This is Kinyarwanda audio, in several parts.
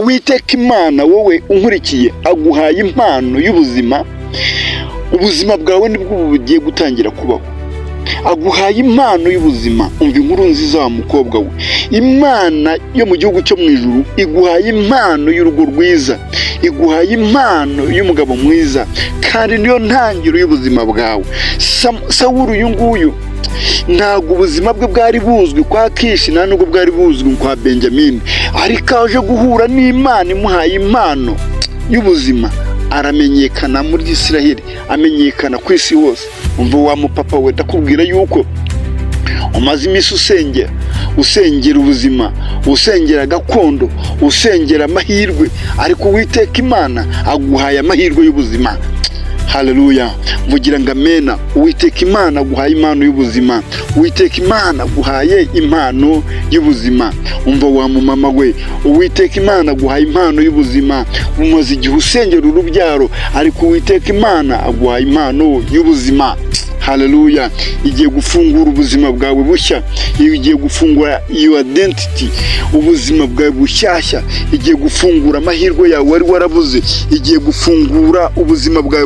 Uwiteka Imana wowe unkurikiye aguhaye impano y'ubuzima. Ubuzima bwawe nibwo bugiye gutangira kubaho. Aguhaye impano y'ubuzima. Umva inkuru nziza wa mukobwa we. Imana yo mu gihugu cyo mu ijuru iguhaye impano y'urugo rwiza, iguhaye impano y'umugabo mwiza, kandi niyo ntangiro y'ubuzima bwawe. Sawuli uyu nguyu ntabwo ubuzima bwe bwari buzwi kwa Kishi, nta nubwo bwari buzwi kwa Benjamini, ariko aje guhura n'Imana imuhaye impano y'ubuzima, aramenyekana muri Isiraheli, amenyekana ku isi hose. Umva wa mupapa we, ndakubwira yuko umaze iminsi usengera ubuzima, usengera gakondo, usengera amahirwe, ariko Uwiteka Imana aguhaye amahirwe y'ubuzima. Haleluya, mvugira ngo amena. Uwiteka Imana aguhaye impano y'ubuzima. Uwiteka Imana aguhaye impano y'ubuzima. Umva wa mumama we, Uwiteka Imana aguhaye impano y'ubuzima. Umaze igihe usengera urubyaro, ariko Uwiteka Imana aguhaye impano y'ubuzima. Haleluya, igiye gufungura ubuzima bwawe bushya, igiye gufungura iyo identity, ubuzima bwawe bushyashya, igiye gufungura amahirwe yawe wari warabuze, igiye gufungura ubuzima bwawe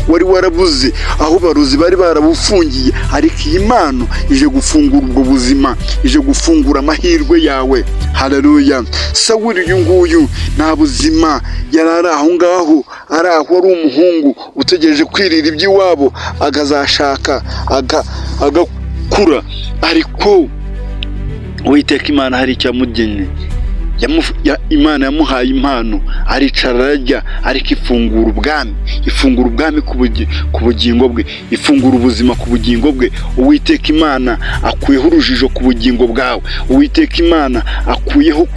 wari warabuze, aho baruzi bari barabufungiye, ariko iyi mpano ije gufungura ubwo buzima, ije gufungura amahirwe yawe. Haleluya. Sawuli uyu nguyu nta buzima yari ari aho ngaho, ari umuhungu utegereje kwirira iby'iwabo, agazashaka agakura, ariko Uwiteka Imana hari icyo yamugennye. Imana yamuhaye impano, aricara ararya, ariko ifungura ubwami ku bugingo bwe, ifungura ubuzima ku bugingo bwe. Uwiteka Imana akuyeho urujijo ku bugingo bwawe. Uwiteka Imana akuyeho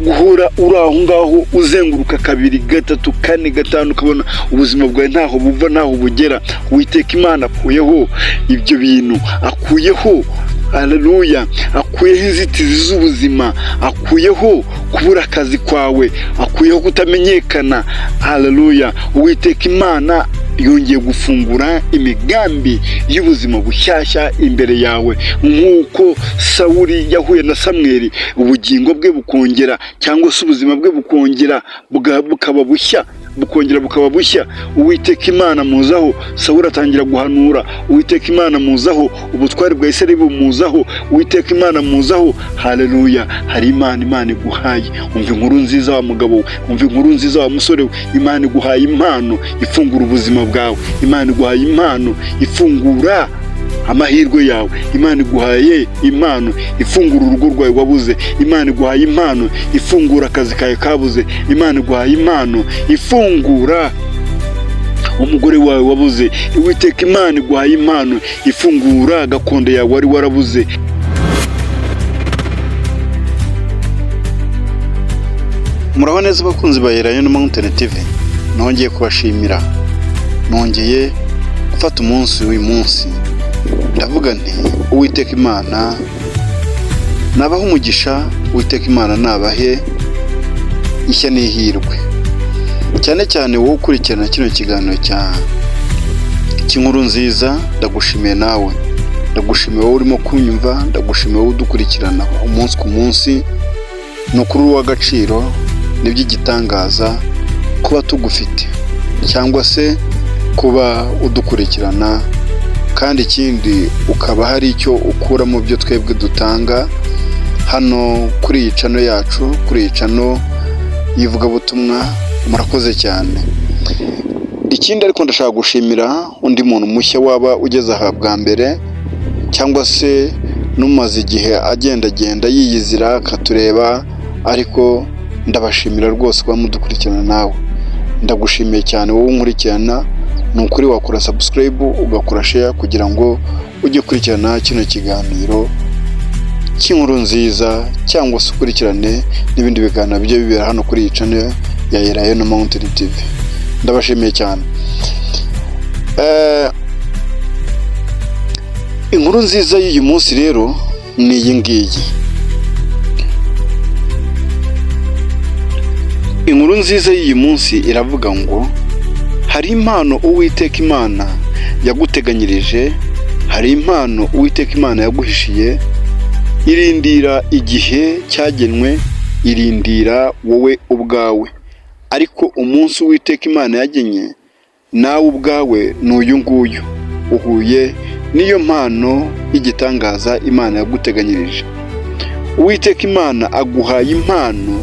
guhora uri aho ngaho uzenguruka 2, 3, 4, 5 ukabona ubuzima bwawe ntaho buva ntaho bugera. Uwiteka Imana akuyeho ibyo bintu, akuyeho haleluya, akuyeho inzitizi z'ubuzima, akuyeho kubura akazi kwawe, akuyeho kutamenyekana. Haleluya. Uwiteka Imana yongeye gufungura imigambi y'ubuzima bushyashya imbere yawe. Nk'uko Sawuli yahuye na Samweli, ubugingo bwe bukongera, cyangwa se ubuzima bwe bukongera bukaba bushya, bukaba bushya. Uwiteka Imana muzaho, Sawuli atangira guhanura. Uwiteka Imana muzaho, ubutwari bwa Isirayeli bumuzaho. Uwiteka Imana muzaho. Haleluya. Hari Imana iguhaye. Umva inkuru nziza wa mugabo we, umva inkuru nziza wa musore we. Imana iguhaye impano ifungura ubuzima bwawe. Imana iguhaye impano ifungura amahirwe yawe. Imana iguhaye impano ifungura urugo rwawe wabuze. Imana iguhaye impano ifungura akazi kawe kabuze. Imana iguhaye impano ifungura umugore wawe wabuze. Uwiteka Imana iguhaye impano ifungura gakondo yawe wari warabuze. Muraho neza bakunzi ba Elayo Mountain TV, nongeye kubashimira, nongeye gufata umunsi w'uyu munsi, ndavuga nti Uwiteka Imana nabahe umugisha, Uwiteka Imana nabahe ishya n'ihirwe. Cyane cyane wowe ukurikirana kino kiganiro cy'inkuru nziza, ndagushimiye nawe, ndagushimiye wowe urimo kunyumva, ndagushimiye wowe udukurikirana umunsi ku munsi. Ni ukuri w'agaciro, n'iby'igitangaza kuba tugufite, cyangwa se kuba udukurikirana, kandi ikindi ukaba hari icyo ukura mu byo twebwe dutanga hano kuri iyi channel yacu, kuri iyi channel y'ivugabutumwa. Murakoze cyane. Ikindi ariko ndashaka gushimira undi muntu mushya waba ugeze aha bwa mbere, cyangwa se numaze igihe agenda yiyizira akatureba, ariko ndabashimira rwose kuba mudukurikirana nawe. Ndagushimiye cyane wowe unkurikirana. Ni ukuri wakora subscribe, ugakora share, kugira ngo ujye kurikirana kino kiganiro cy'inkuru nziza, cyangwa se ukurikirane n'ibindi biganiro bijye bibera hano kuri iyi channel ya Elayo Mountain TV. Ndabashimiye cyane. Inkuru nziza y'uyu munsi rero ni iyi ngiyi. Inkuru nziza y'uyu munsi iravuga ngo hari impano Uwiteka Imana yaguteganyirije, hari impano Uwiteka Imana yaguhishiye, irindira igihe cyagenwe irindira wowe ubwawe, ariko umunsi Uwiteka Imana yagennye nawe ubwawe ni uyu nguyu, uhuye n'iyo mpano y'igitangaza Imana yaguteganyirije. Uwiteka Imana aguhaye impano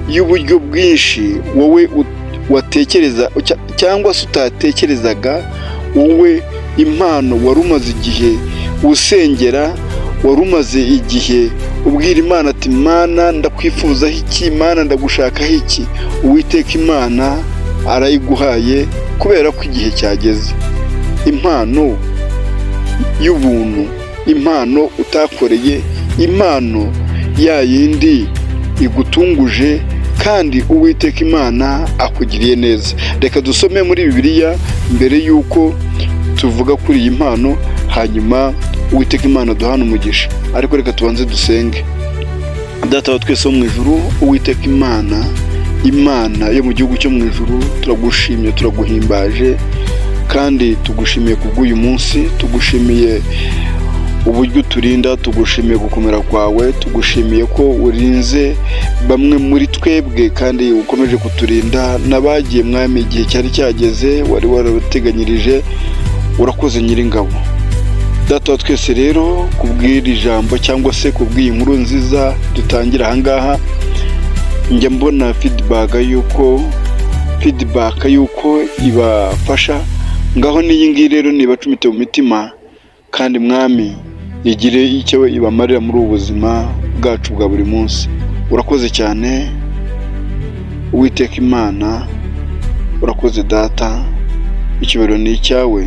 y'uburyo bwinshi wowe watekereza cyangwa se utatekerezaga. Wowe impano wari umaze igihe usengera, wari umaze igihe ubwira Imana ati Mana ndakwifuzaho iki, Mana ndagushakaho iki, Uwiteka Imana arayiguhaye kubera ko igihe cyageze. Impano y'ubuntu, impano utakoreye, impano ya yindi igutunguje kandi Uwiteka Imana akugiriye neza. Reka dusome muri Bibiliya mbere y'uko tuvuga kuri iyi mpano, hanyuma Uwiteka Imana duhana umugisha. Ariko reka tubanze dusenge. Data wa twese wo mu ijuru, Uwiteka Imana, Imana yo mu gihugu cyo mu ijuru, turagushimye, turaguhimbaje kandi tugushimiye kubw'uyu munsi, tugushimiye uburyo uturinda, tugushimiye gukomera kwawe, tugushimiye ko urinze bamwe muri twebwe kandi ukomeje kuturinda n'abagiye Mwami igihe cyari cyageze wari warabateganyirije. Urakoze Nyiringabo. Data wa twese rero, kubw'iri jambo cyangwa se kubw'iyi nkuru nziza dutangira ahangaha, njya mbona feedback yuko ibafasha. Ngaho n'iyi ngiyi rero nibacumite mu mitima kandi Mwami igire icyo ibamarira muri ubu buzima bwacu bwa buri munsi. Urakoze cyane Uwiteka Imana, urakoze Data, icyubahiro ni icyawe.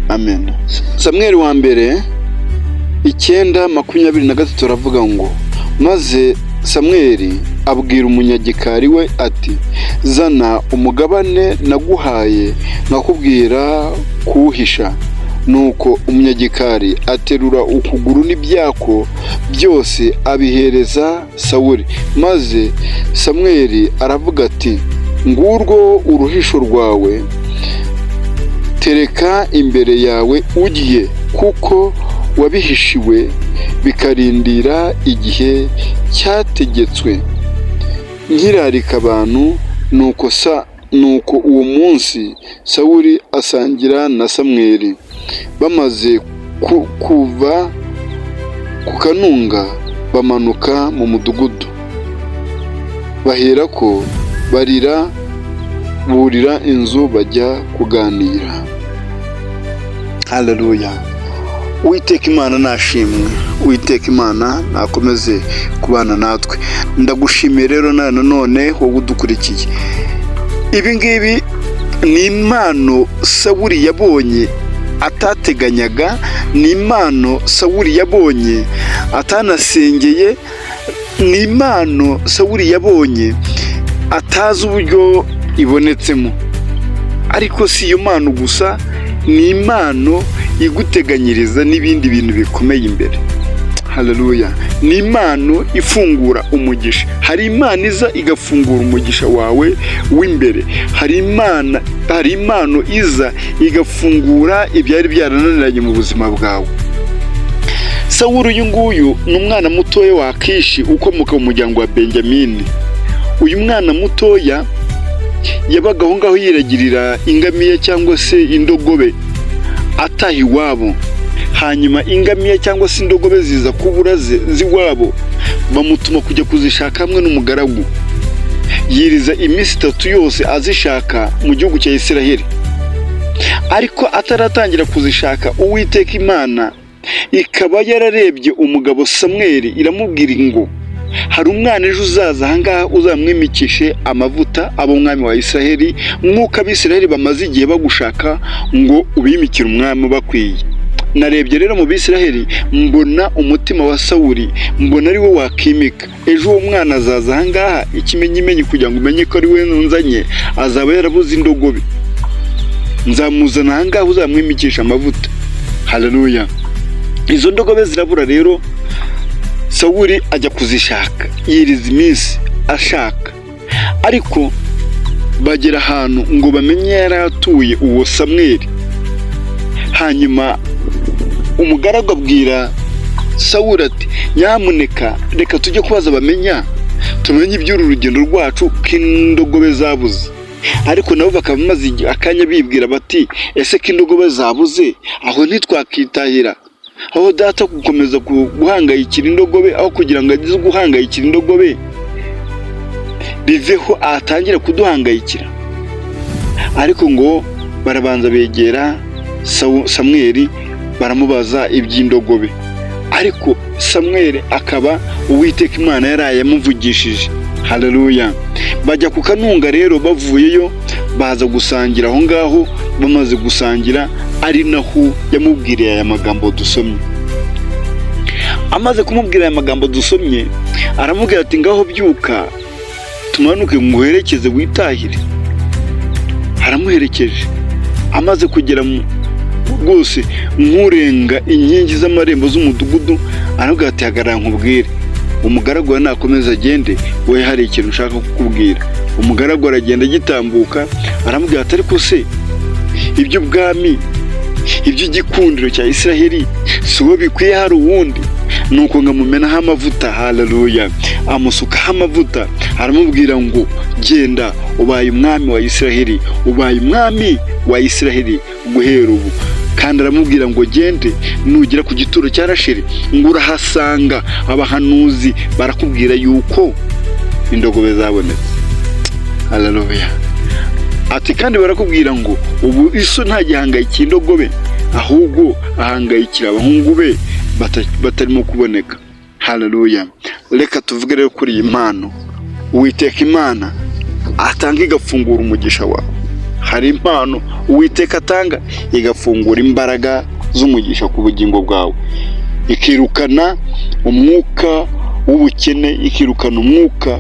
Amen. Samweli wa mbere 9:23 aravuga ngo, maze Samweli abwira umunyagikari we ati zana umugabane naguhaye nkakubwira kuwuhisha. Nuko umunyagikari aterura ukuguru n'ibyako byose abihereza Sawuli. Maze Samweli aravuga ati ngurwo uruhisho rwawe, tereka imbere yawe ugiye, kuko wabihishiwe bikarindira igihe cyategetswe nkirarika abantu. Nuko uwo munsi Sawuli asangira na Samweli. Bamaze kuva ku kanunga bamanuka mu mudugudu, baherako burira inzu bajya kuganira. Haleluya. Uwiteka Imana nashimwe, Uwiteka Imana nakomeze kubana natwe. Ndagushimiye rero nanone wowe udukurikiye. Ibi ngibi ni impano Sawuli yabonye atateganyaga, ni impano Sawuli yabonye atanasengeye, ni impano Sawuli yabonye atazi uburyo ibonetsemo. Ariko si iyo mpano gusa, ni impano iguteganyiriza n'ibindi bintu bikomeye imbere. Haleluya. Ni impano ifungura umugisha. Hari impano iza igafungura umugisha wawe w'imbere. Hari impano iza igafungura ibyari byarananiranye mu buzima bwawe. Sawuli uyu nguyu ni umwana mutoya wa Akishi ukomoka mu muryango wa Benjamini. Uyu mwana mutoya yabaga aho ngaho yiragirira ingamiya cyangwa se indogobe ataha iwabo. Hanyuma ingamiya cyangwa se indogobe ziza kubura z'iwabo, bamutuma kujya kuzishaka hamwe n'umugaragu. Yiriza iminsi 3 yose azishaka mu gihugu cya Isiraheli. Ariko ataratangira kuzishaka, Uwiteka Imana ikaba yararebye umugabo Samweli iramubwira ngo hari umwana ejo uzaza ahangaha uzamwimikishe amavuta abo umwami wa Isiraheli, nk'uko Abisiraheli bamaze igihe bagushaka ngo ubimikire umwami bakwiye. Narebye rero mu Bisiraheli mbona umutima wa Sawuli, mbona ari we wakimika. Ejo uwo mwana azaza ahangaha, ikimenyimenyi kugira ngo umenye ko ari we nzanye, azaba yarabuze indogobe. Nzamuzana ahangaha uzamwimikisha amavuta. Haleluya. Izo ndogobe zirabura rero, Sawuli ajya kuzishaka, yiriza iminsi ashaka. Ariko bagera ahantu ngo bamenye yaratuye uwo Samweli. Hanyuma umugaragu abwira Sawuli ati nyamuneka reka tujye kubaza bamenya tumenye iby'uru rugendo rwacu ko indogobe zabuze. Ariko nabo bakaba bamaze akanya bibwira bati ese ko indogobe zabuze aho ntitwakitahira, aho data gukomeza guhangayikira indogobe aho kugira ngo agize guhangayikira indogobe biveho atangira kuduhangayikira. Ariko ngo barabanza begera Samweli baramubaza iby'indogobe, ariko Samweli akaba Uwiteka Imana yaraye yamuvugishije. Haleluya. Bajya ku kanunga rero, bavuyeyo baza gusangira aho ngaho. Bamaze gusangira ari naho yamubwiriye aya magambo dusomye. Amaze kumubwira aya magambo dusomye, aramubwira ati ngaho byuka tumanuke nguherekeze witahire. Aramuherekeje. Amaze kugera rwose nk'urenga inkingi z'amarembo z'umudugudu, aramubwira ati hagarara nkubwire. Umugaragu we nakomeza agende, we hari ikintu ushaka kukubwira. Umugaragu aragenda agitambuka, aramubwira ati ariko se iby'ubwami, iby'igikundiro cya Isiraheli si wowe bikwiye, hari uwundi? Nuko ngamumenaho amavuta. Haleluya. Amusukaho amavuta, aramubwira ngo genda, ubaye umwami wa Isiraheli, ubaye umwami wa Isiraheli guhera ubu. Kandi aramubwira ngo gende, nugera ku gituro cya Rasheli ngo urahasanga abahanuzi barakubwira yuko indogobe zabonetse. Haleluya. Ati kandi barakubwira ngo ubu iso nta gihangayikiye indogobe, ahubwo ahangayikira abahungu be batarimo kuboneka. Haleluya. Reka tuvuge rero kuri iyi mpano Uwiteka Imana atanga igafungura umugisha wawe. Hari impano Uwiteka atanga igafungura imbaraga z'umugisha ku bugingo bwawe, ikirukana umwuka w'ubukene, ikirukana umwuka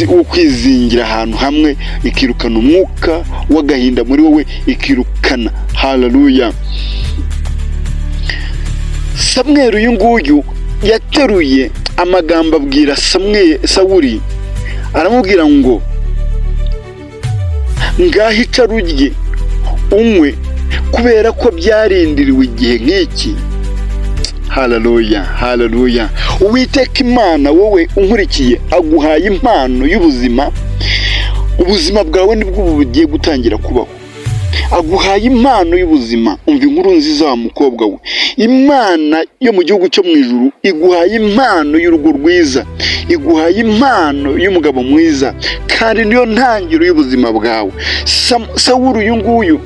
ukwizingira ahantu hamwe, ikirukana umwuka w'agahinda muri wowe, ikirukana. Haleluya. Samweli uyu nguyu yateruye amagambo abwira Sawuli, aramubwira ngo ngaho icara urye unywe, kubera ko byarindiriwe igihe nk'iki. Haleluya. Haleluya. Uwiteka Imana wowe unkurikiye aguhaye impano y'ubuzima. Ubuzima bwawe nibwo bugiye gutangira kubaho. Aguhaye impano y'ubuzima. Umva inkuru nziza wa mukobwa we. Imana yo mu gihugu cyo mu ijuru iguhaye impano y'urugo rwiza, iguhaye impano y'umugabo mwiza, kandi niyo ntangiro y'ubuzima bwawe. Sawuli uyu nguyu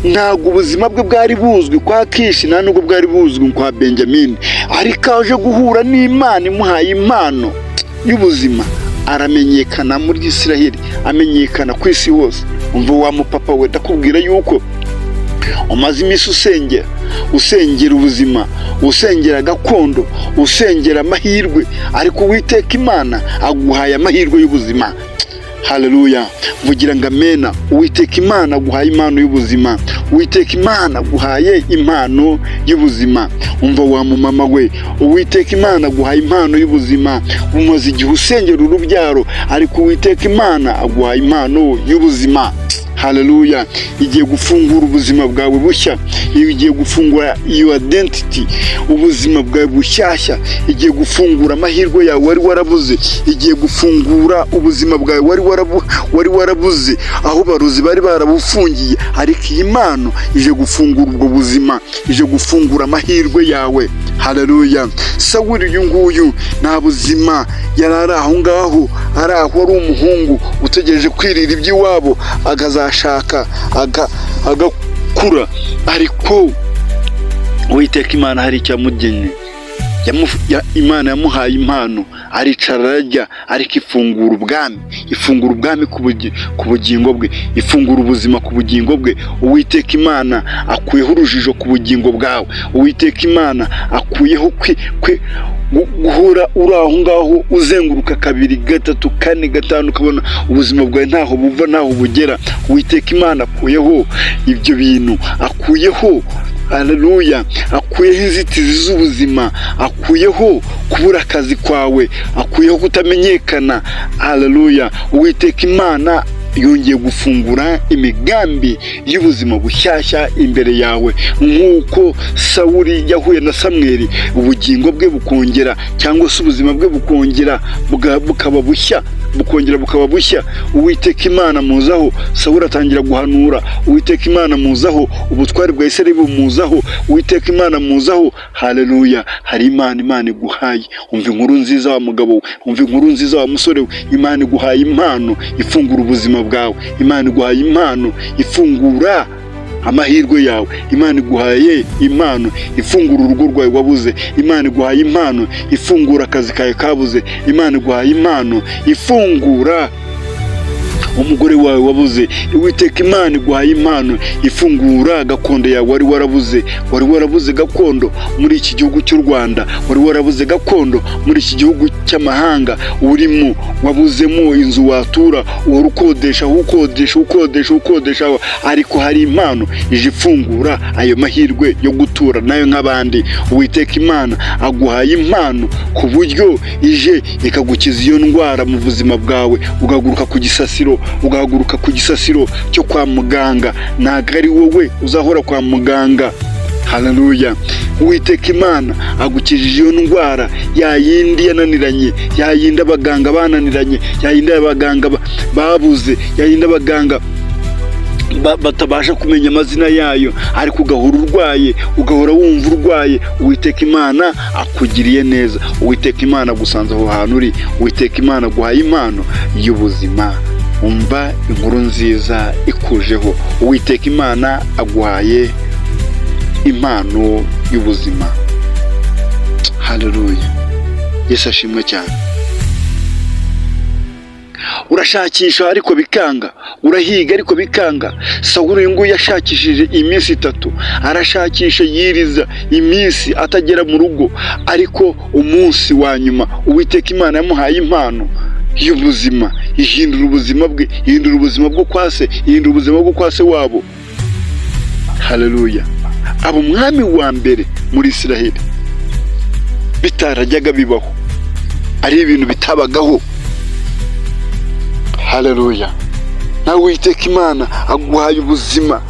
ntabwo ubuzima bwe bwari buzwi kwa Kishi, nta nubwo bwari buzwi kwa Benjamini, ariko aje guhura n'Imana imuhaye impano y'ubuzima, aramenyekana muri Isiraheli, amenyekana ku isi hose. Umva wa mupapa we, ndakubwira yuko umaze iminsi usengera ubuzima, usengera gakondo, usengera amahirwe, ariko Uwiteka Imana aguhaye amahirwe y'ubuzima. Haleluya. Vugira ngo amena. Uwiteka Imana aguhaye impano y'ubuzima. Uwiteka Imana aguhaye impano y'ubuzima. Umva wa mumama we, Uwiteka Imana aguhaye impano y'ubuzima. Umaze igihe usengera urubyaro, ariko Uwiteka Imana aguhaye impano y'ubuzima. Haleluya. Igiye gufungura ubuzima bwawe bushya, igiye gufungura iyo identity, ubuzima bwawe bushyashya, igiye gufungura amahirwe yawe wari warabuze, igiye gufungura ubuzima bwawe wari warabuze, aho baruzi bari barabufungiye, ariko iyi mpano ije gufungura ubwo buzima, ije gufungura amahirwe yawe. Haleluya. Sawuli uyu nguyu nta buzima yari ari aho ngaho, ari umuhungu utegereje kwirira iby'iwabo, agazashaka agakura, ariko Uwiteka Imana hari icyo yamugennye. Imana yamuhaye impano, aricara ararya, ariko ifungura ubwami ku bugingo bwe, ifungura ubuzima ku bugingo bwe. Uwiteka Imana akuyeho urujijo ku bugingo bwawe. Uwiteka Imana akuyeho guhora uri aho ngaho uzenguruka 2, 3, 4, 5 ukabona ubuzima bwawe ntaho buva ntaho bugera. Uwiteka Imana akuyeho ibyo bintu, akuyeho. Haleluya. Akuyeho inzitizi z'ubuzima, akuyeho kubura akazi kwawe, akuyeho kutamenyekana. Haleluya. Uwiteka Imana yongeye gufungura imigambi y'ubuzima bushyashya imbere yawe. Nk'uko Sawuli yahuye na Samweli, ubugingo bwe bukongera, cyangwa se ubuzima bwe bukongera bukaba bushya, bukongera bukaba bushya. Uwiteka Imana muzaho, Sawuli atangira guhanura. Uwiteka Imana muzaho, ubutware bwa Isirayeli bumuzaho. Uwiteka Imana muzaho. Haleluya! Hari Imana iguhaye. Umva inkuru nziza wa mugabo we, umva inkuru nziza wa musore we. Imana iguhaye impano ifungura ubuzima bwawe. Imana iguhaye impano ifungura amahirwe yawe. Imana iguhaye impano ifungura urugo rwawe wabuze. Imana iguhaye impano ifungura akazi kawe kabuze. Imana iguhaye impano ifungura umugore wawe wabuze. Uwiteka Imana iguhaye impano ifungura gakondo yawe wari warabuze gakondo muri iki gihugu cy'u Rwanda, wari warabuze gakondo muri iki gihugu cy'amahanga urimo, wabuzemo inzu watura, uhora ukodesha, ariko hari impano ije ifungura ayo mahirwe yo gutura nayo nk'abandi. Uwiteka Imana aguhaye impano ku buryo ije ikagukiza iyo ndwara mu buzima bwawe, ugahaguruka ku gisasiro cyo kwa muganga. Ntabwo ari wowe uzahora kwa muganga. Haleluya! Uwiteka Imana agukijije iyo ndwara, yayindi yananiranye, yayindi abaganga bananiranye, yayindi abaganga babuze, yayindi abaganga batabasha kumenya amazina yayo, ariko ugahora urwaye, ugahora wumva urwaye. Uwiteka Imana akugiriye neza. Uwiteka Imana agusanze aho hantu uri. Uwiteka Imana aguhaye impano y'ubuzima. Umva inkuru nziza ikujeho. Uwiteka Imana aguhaye impano y'ubuzima. Haleluya! Yesu ashimwe cyane. Urashakisha ariko bikanga, urahiga ariko bikanga. Sawuli nguyu yashakishije iminsi 3, arashakisha yiriza iminsi atagera mu rugo, ariko umunsi wa nyuma Uwiteka Imana yamuhaye impano y'ubuzima, ihindura ubuzima bwe, ihindura ubuzima bwo kwase, ihindura ubuzima bwo kwase wabo. Haleluya! Abo umwami wa mbere muri Isiraheli bitarajyaga bibaho, ari ibintu bitabagaho. Haleluya! Nawe Uwiteka Imana aguhaye ubuzima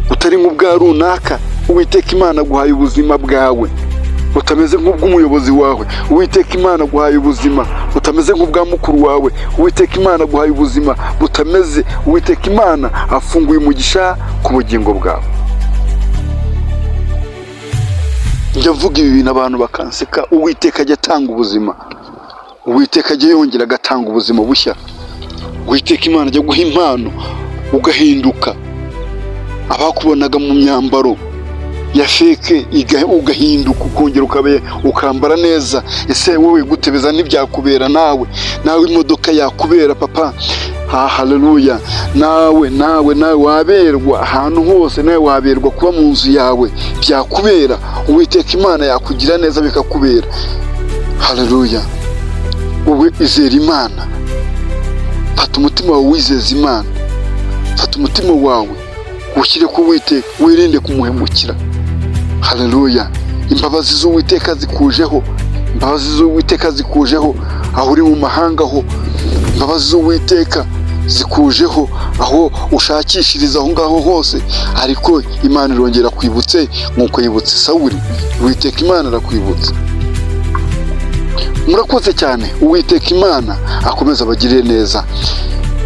utari nk'ubwa runaka. Uwiteka Imana aguhaye ubuzima bwawe utameze nk'ubw'umuyobozi wawe. Uwiteka Imana aguhaye ubuzima utameze nk'ubwa mukuru wawe. Uwiteka Imana aguhaye ubuzima butameze. Uwiteka Imana afunguye umugisha ku bugingo bwawe. Njya mvuga ibi bintu abantu bakanseka. Uwiteka ajya atanga ubuzima, Uwiteka ajya yongera agatanga ubuzima bushya. Uwiteka Imana ajya guha impano ugahinduka. Abakubonaga mu myambaro ya feke ugahinduka, ukongera ukambara neza. Ese wowe gutebeza ntibyakubera? nawe imodoka yakubera papa. Haleluya! nawe waberwa ahantu hose, nawe waberwa kuba mu nzu yawe byakubera. Uwiteka Imana yakugira neza bikakubera. Haleluya! Wowe izera Imana, fata umutima wawe wizeza Imana, fata umutima wawe ushyire ku Uwiteka, wirinde kumuhemukira. Haleluya! Imbabazi z'Uwiteka zikujeho, imbabazi z'Uwiteka zikujeho aho uri mu mahanga ho. Imbabazi z'Uwiteka zikujeho aho ushakishiriza aho ngaho hose, ariko Imana irongera kwibutse nk'uko yibutse Sawuli. Uwiteka Imana arakwibutsa. Murakoze cyane. Uwiteka Imana akomeza abagirire neza.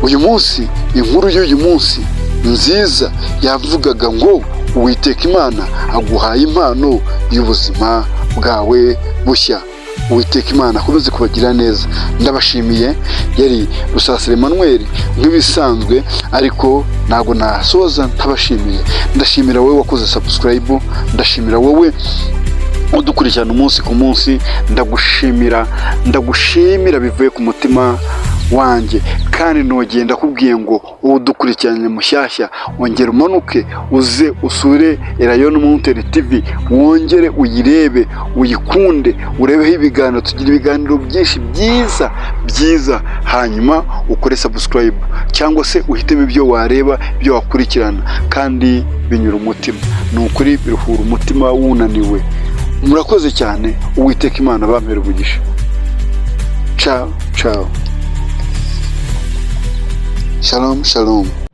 Uyu munsi, inkuru y'uyu munsi nziza yavugaga ngo Uwiteka Imana aguhaye impano y'ubuzima bwawe bushya. Uwiteka Imana akomeze kubagirira neza. Ndabashimiye. Yari Rusasira Emmanuel nk'ibisanzwe, ariko ntabwo nasoza ntabashimiye. Ndashimira wowe wakoze subscribe, ndashimira wowe udukurikirana umunsi ku munsi. Ndagushimira bivuye ku mutima wanjye, kandi nogenda kubwiye ngo udukurikiranye mushyashya, wongere umanuke uze usure Elayon Mountain TV, wongere uyirebe, uyikunde, urebeho ibiganiro. Tugira ibiganiro byinshi byiza, hanyuma ukore subscribe cyangwa se uhitemo ibyo wareba, ibyo wakurikirana, kandi binyura umutima. Ni ukuri biruhura umutima wunaniwe. Murakoze cyane. Uwiteka Imana bampere umugisha. Ciao. shalom shalom.